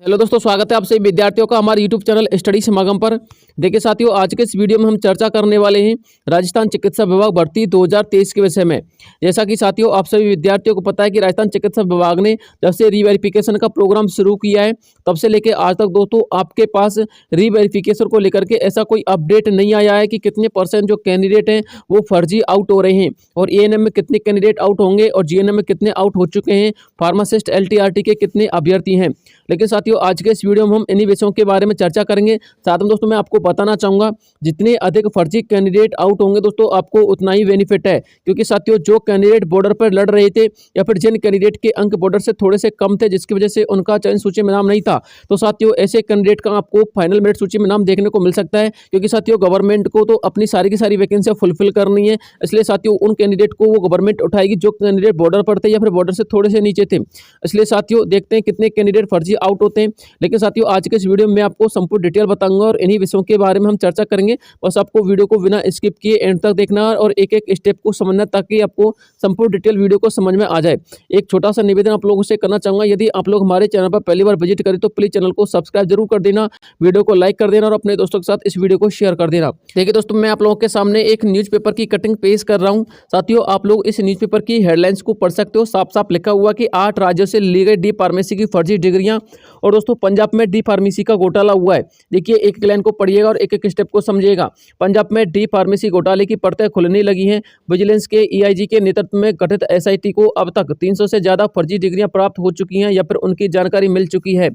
Hello दोस्तों, स्वागत है आप सभी विद्यार्थियों का हमारे यूट्यूब चैनल स्टडी समागम पर। देखिए साथियों, आज के इस वीडियो में हम चर्चा करने वाले हैं राजस्थान चिकित्सा विभाग भर्ती 2023 के विषय में। जैसा कि साथियों आप सभी विद्यार्थियों को पता है कि राजस्थान चिकित्सा विभाग ने जब से रीवेरिफिकेशन का प्रोग्राम शुरू किया है तब से लेकर आज तक दोस्तों आपके पास रीवेरिफिकेशन को लेकर के ऐसा कोई अपडेट नहीं आया है कि कितने % जो कैंडिडेट हैं वो फर्जी आउट हो रहे हैं और एएनएम में कितने कैंडिडेट आउट होंगे और जीएनएम में कितने आउट हो चुके हैं, फार्मासिस्ट एलटीआरटी के कितने अभ्यर्थी हैं। लेकिन साथियों आज के इस वीडियो में हम इन्हीं विषयों के बारे में चर्चा करेंगे। साथ में दोस्तों मैं आपको बताना चाहूँगा जितने अधिक फर्जी कैंडिडेट आउट होंगे दोस्तों आपको उतना ही बेनिफिट है, क्योंकि साथियों जो कैंडिडेट बॉर्डर पर लड़ रहे थे या फिर जिन कैंडिडेट के अंक बॉर्डर से थोड़े से कम थे जिसकी वजह से उनका चयन सूची में नाम नहीं था, तो साथियों ऐसे कैंडिडेट का आपको फाइनल मेरिट सूची में नाम देखने को मिल सकता है। क्योंकि साथियों गवर्नमेंट को तो अपनी सारी की सारी वैकेंसियां फुलफिल करनी है, इसलिए साथियों उन कैंडिडेट को वो गवर्नमेंट उठाएगी जो कैंडिडेट बॉर्डर पर थे या फिर बॉर्डर से थोड़े से नीचे थे। इसलिए साथियों देखते हैं कितने कैंडिडेट फर्जी आउट होते हैं। लेकिन साथियों आज के इस वीडियो में आपको संपूर्ण डिटेल बताऊंगा और इन्हीं विषयों के बारे में हम चर्चा करेंगे। बस आपको वीडियो को बिना स्किप किए एंड तक देखना और एक एक स्टेप को समझना ताकि आपको संपूर्ण डिटेल वीडियो को समझ में आ जाए। एक छोटा सा निवेदन आप लोगों से करना चाहूंगा, यदि आप लोग हमारे चैनल पर पहली बार विजिट करें तो प्लीज चैनल को सब्सक्राइब जरूर कर देना, वीडियो को लाइक कर देना और अपने दोस्तों के साथ इस वीडियो को शेयर कर देना। देखिए दोस्तों मैं आप लोगों के सामने एक न्यूज़पेपर की कटिंग पेश कर रहा हूँ। साथियों आप लोग इस न्यूज़पेपर की हेडलाइंस को पढ़ सकते हो। साफ साफ लिखा हुआ कि 8 राज्यों से ली गई डी फार्मेसी की फर्जी डिग्रियां और दोस्तों पंजाब में डी फार्मेसी का घोटाला हुआ है। देखिए एक लाइन को पढ़िएगा और एक एक स्टेप को समझिएगा। पंजाब में डी फार्मेसी घोटाले की परतें खुलने लगी हैं। विजिलेंस के ईआईजी के नेतृत्व में गठित एसआईटी को अब तक 300 से ज्यादा फर्जी डिग्रियां प्राप्त हो चुकी हैं या फिर उनकी जानकारी मिल चुकी है।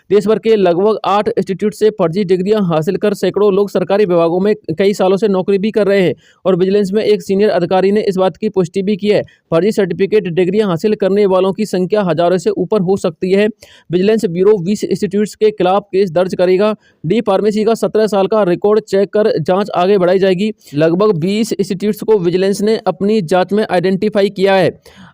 देश भर के लगभग 8 इंस्टीट्यूट से फर्जी डिग्रियां हासिल कर सैकड़ों लोग सरकारी विभागों में कई सालों से नौकरी भी कर रहे हैं और विजिलेंस में एक सीनियर अधिकारी ने इस बात की पुष्टि भी की है। फर्जी सर्टिफिकेट डिग्रियां हासिल करने वालों की संख्या हजारों से ऊपर हो सकती है। विजिलेंस ब्यूरो 20 इंस्टीट्यूट्स के खिलाफ केस दर्ज करेगा। डी फार्मेसी का 17 साल का रिकॉर्ड चेक कर जांच आगे बढ़ाई जाएगी। लगभग 20 इंस्टीट्यूट्स को विजिलेंस ने अपनी जांच में आइडेंटिफाई किया है।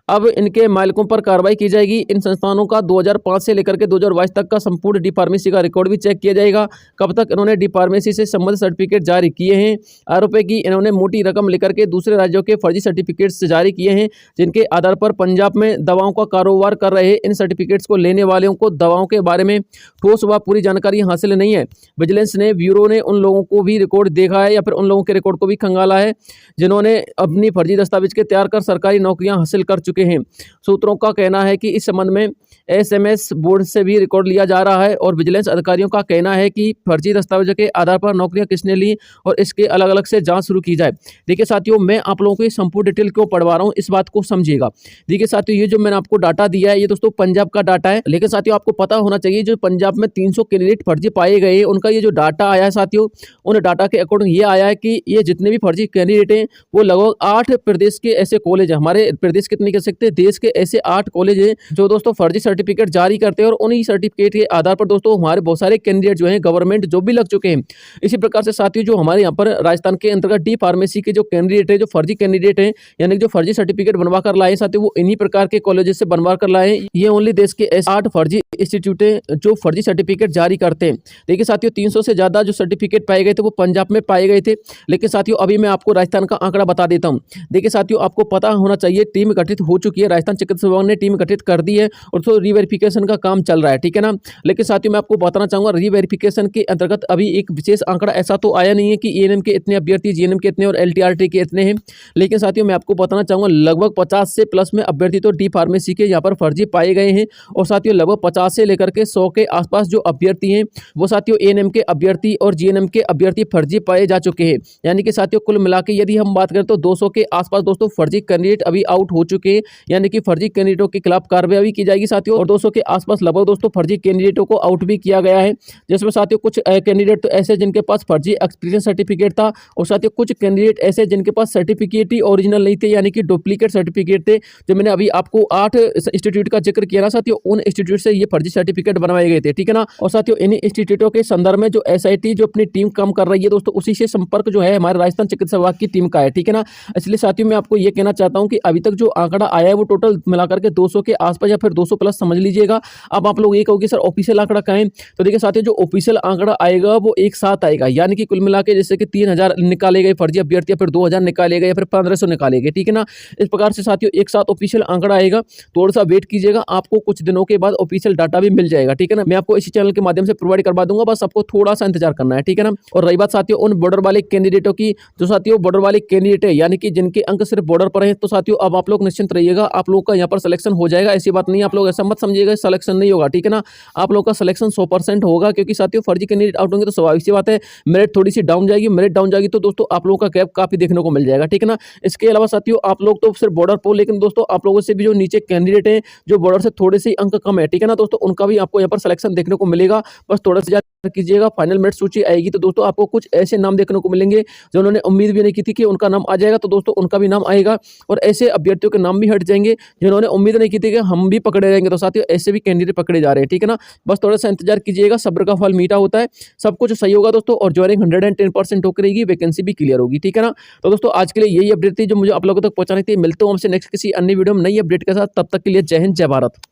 अब इनके मालिकों पर कार्रवाई की जाएगी। इन संस्थानों का 2005 से लेकर के 2022 तक का संपूर्ण डी फार्मेसी का रिकॉर्ड भी चेक किया जाएगा। कब तक इन्होंने डी फार्मेसी से संबंधित सर्टिफिकेट जारी किए हैं। आरोप है कि इन्होंने मोटी रकम लेकर के दूसरे राज्यों के फर्जी सर्टिफिकेट्स जारी किए हैं, जिनके आधार पर पंजाब में दवाओं का कारोबार कर रहे इन सर्टिफिकेट्स को लेने वालों को दवाओं के बारे में ठोस व पूरी जानकारी हासिल नहीं है। विजिलेंस ने ब्यूरो ने उन लोगों को भी रिकॉर्ड देखा है या फिर उन लोगों के रिकॉर्ड को भी खंगाला है जिन्होंने अपनी फर्जी दस्तावेज के तैयार कर सरकारी नौकरियां हासिल कर चुके हैं। सूत्रों का कहना है कि इस संबंध में एसएमएस बोर्ड से भी रिकॉर्ड लिया जा रहा है और विजिलेंस अधिकारियों का कहना है कि फर्जी दस्तावेजों के आधार पर नौकरियां किसने ली और इसके अलग अलग से जांच शुरू की जाए। देखिए साथियों मैं आप लोगों को ये संपूर्ण डिटेल क्यों पढ़वा रहा हूँ, इस बात को समझिएगा। देखिए साथियों ये जो मैंने आपको डाटा दिया है ये दोस्तों पंजाब का डाटा है, लेकिन साथियों आपको पता होना चाहिए जो पंजाब में 300 कैंडिडेट फर्जी पाए गए उनका ये जो डाटा आया है साथियों, उन डाटा के अकॉर्डिंग ये आया है कि ये जितने भी फर्जी कैंडिडेट हैं वो लगभग 8 प्रदेश के ऐसे कॉलेज है, हमारे प्रदेश कितने कह सकते हैं, देश के ऐसे 8 कॉलेज हैं जो दोस्तों फर्जी सर्टिफिकेट जारी करते हैं और उन्हीं सर्टिफिकेट के आधार पर दोस्तों हमारे बहुत सारे कैंडिडेट जो हैं गवर्नमेंट जॉब भी लग चुके हैं। इसी प्रकार से साथियों जो हमारे यहाँ पर राजस्थान के अंतर्गत डी फार्मेसी के जो कैंडिडेट है, जो फर्जी कैंडिडेट हैं यानी जो फर्जी सर्टिफिकेट बनवा कर लाए साथियों वो इन्हीं प्रकार के कॉलेजेस से बनवा कर लाए हैं। ये ओनली देश के ऐसे 8 फर्जी इंस्टीट्यूट हैं जो फर्जी सर्टिफिकेट जारी करते हैं। देखिए साथियों 300 से ज्यादा जो सर्टिफिकेट पाए गए थे वो पंजाब में पाए गए थे। लेकिन साथियों अभी मैं आपको राजस्थान का आंकड़ा बता देता हूँ। देखिए साथियों आपको पता होना चाहिए टीम गठित हो चुकी है, राजस्थान चिकित्सा विभाग ने टीम गठित कर दी है और तो रीवेरिफिकेशन का काम चल रहा है, ठीक है ना। लेकिन साथियों मैं आपको बताना चाहूंगा रीवेरिफिकेशन के अंतर्गत अभी एक विशेष आंकड़ा ऐसा तो आया नहीं है कि एएनएम के इतने अभ्यर्थी, जीएनएम के इतने और एलटीआरटी के इतने हैं। लेकिन साथियों मैं आपको बताना चाहूंगा लगभग 50 से प्लस में अभ्यर्थी तो डी फार्मेसी के यहाँ पर फर्जी पाए गए हैं और साथियों लगभग 50 से लेकर के 100 के आसपास जो अभ्यर्थी हैं वो साथियों एएनएम के अभ्यर्थी और जीएनएम के अभ्यर्थी फर्जी पाए जा चुके हैं। यानी कि साथियों कुल मिला के यदि हम बात करें तो 200 के आसपास दोस्तों फर्जी कैंडिडेट अभी आउट हो चुके हैं, यानी कि फर्जी कैंडिडेटों के खिलाफ कार्रवाई की जाएगी साथियों। और 200 के आसपास लगभग दोस्तों फर्जी कैंडिडेटों को आउट भी किया गया है, जिसमें साथियों कुछ कैंडिडेट तो ऐसे जिनके पास फर्जी एक्सपीरियंस सर्टिफिकेट था और साथियों कुछ कैंडिडेट ऐसे जिनके पास सर्टिफिकेट ही ओरिजिनल नहीं थे, यानी कि डुप्लीकेट सर्टिफिकेट थे। जो मैंने अभी आपको 8 इंस्टीट्यूट का जिक्र किया ना साथियों, उन इंस्टीट्यूट से ये फर्जी सर्टिफिकेट बनवाए गए थे, ठीक है ना। और साथियों इन इंस्टीट्यूटों के संदर्भ में जो एसआईटी जो अपनी टीम काम कर रही है दोस्तों उसी से संपर्क जो है हमारे राजस्थान चिकित्सा विभाग की टीम का है, ठीक है ना। इसलिए साथियों मैं आपको ये कहना चाहता हूँ कि अभी तक जो आंकड़ा आया है वो टोटल मिलाकर के 200 के आसपास या फिर 200 प्लस समझ लीजिएगा। अब आप लोग ये कहोगे सर ऑफिशियल आंकड़ा कहाँ है? तो देखिए साथियों, जो ऑफिशियल आंकड़ा आएगा वो एक साथ आएगा, यानी कि कुल मिला के जैसे कि 3000 निकाले गए फर्जी अभ्यर्थी या फिर 2000 निकाले गए या फिर 1500 निकाले गए, ठीक है ना। इस प्रकार से साथियों एक साथ ऑफिशियल आंकड़ा आएगा, थोड़ा सा वेट कीजिएगा, आपको कुछ दिनों के बाद ऑफिशियल डाटा भी मिल जाएगा, ठीक है ना। मैं आपको इसी चैनल के माध्यम से प्रोवाइड करवा दूंगा, बस आपको थोड़ा सा इंतजार करना है, ठीक है ना। और रही बात साथियों उन बॉर्डर वाले कैंडिडेटों की, जो साथियों बॉर्डर वाले कैंडिडेट है यानी कि जिनके अंक सिर्फ बॉर्डर पर है, तो साथियों अब आप लोग निश्चिंत रहिएगा, आप लोगों का यहाँ पर सिलेक्शन हो जाएगा। ऐसी बात नहीं है, आप लोग ऐसा मत समझिएगा सिलेक्शन नहीं होगा, ठीक है ना। आप लोगों का सिलेक्शन 100% होगा, क्योंकि साथियों फर्जी कैंडिडेट आउट होंगे तो स्वाभाविक सी बात है मेरिट थोड़ी सी डाउन जाएगी। मेरिट डाउन जाएगी तो दोस्तों आप लोगों का गैप काफी देखने को मिल जाएगा, ठीक है ना। इसके अलावा साथियों आप लोग तो सिर्फ बॉर्डर पर, लेकिन दोस्तों आप लोगों से भी जो नीचे कैंडिडेट है जो बॉर्डर से थोड़े से अंक कम है, ठीक है ना दोस्तों, उनका भी आपको यहाँ पर सिलेक्शन देखने को मिलेगा। बस थोड़ा सा कीजिएगा, फाइनल मेरिट सूची आएगी तो दोस्तों आपको कुछ ऐसे नाम देखने को मिलेंगे जो उन्होंने उम्मीद भी नहीं की थी कि उनका नाम आ जाएगा, तो दोस्तों उनका भी नाम आएगा। और ऐसे अभ्यर्थियों के नाम भी हट जाएंगे जिन्होंने उम्मीद नहीं की थी कि हम भी पकड़े जाएंगे, तो साथियों ऐसे भी कैंडिडेट पकड़े जा रहे हैं, ठीक है ना। बस थोड़ा सा इंतजार कीजिएगा, सब्र का फल मीठा होता है, सब कुछ सही होगा दोस्तों, और ज्वाइनिंग 110% होकर रहेगी, वैकेंसी भी क्लियर होगी, ठीक है ना। तो दोस्तों आज के लिए यही अपडेट थी जो मुझे आप लोगों तक पहुंचानी थी। मिलता हूं हमसे नेक्स्ट किसी अन्य वीडियो में नई अपडेट के साथ, तब तक के लिए जय हिंद जय भारत।